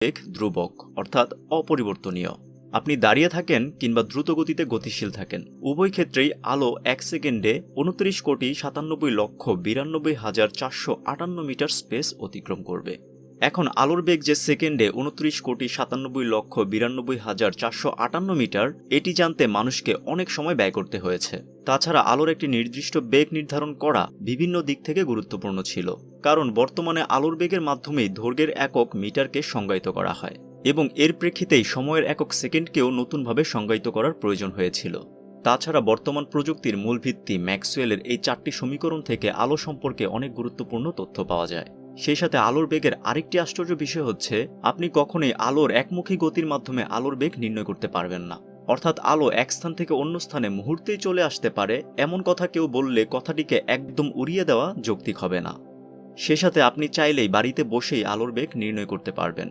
বেগ ধ্রুবক অর্থাৎ অপরিবর্তনীয়। আপনি দাঁড়িয়ে থাকেন কিংবা দ্রুত গতিতে গতিশীল থাকেন, উভয় ক্ষেত্রেই আলো 1 সেকেন্ডে 29,97,92,458 মিটার স্পেস অতিক্রম করবে। এখন আলোর বেগ যে সেকেন্ডে 29,97,92,458 মিটার, এটি জানতে মানুষকে অনেক সময় ব্যয় করতে হয়েছে। তাছাড়া আলোর একটি নির্দিষ্ট বেগ নির্ধারণ করা বিভিন্ন দিক থেকে গুরুত্বপূর্ণ ছিল, কারণ বর্তমানে আলোর বেগের মাধ্যমেই দৈর্ঘ্যের একক মিটারকে সংজ্ঞায়িত করা হয় এবং এর প্রেক্ষিতেই সময়ের একক সেকেন্ডকেও নতুনভাবে সংজ্ঞায়িত করার প্রয়োজন হয়েছিল। তাছাড়া বর্তমান প্রযুক্তির মূল ভিত্তি ম্যাক্সওয়েলের এই 4টি সমীকরণ থেকে আলো সম্পর্কে অনেক গুরুত্বপূর্ণ তথ্য পাওয়া যায়। সেই সাথে আলোর বেগের আরেকটি আশ্চর্য বিষয় হচ্ছে, আপনি কখনোই আলোর একমুখী গতির মাধ্যমে আলোর বেগ নির্ণয় করতে পারবেন না। অর্থাৎ আলো এক স্থান থেকে অন্য স্থানে মুহূর্তেই চলে আসতে পারে, এমন কথা কেউ বললে কথাটিকে একদম উড়িয়ে দেওয়া যৌক্তিক হবে না। সে সাথে আপনি চাইলেই বাড়িতে বসেই আলোর বেগ নির্ণয় করতে পারবেন।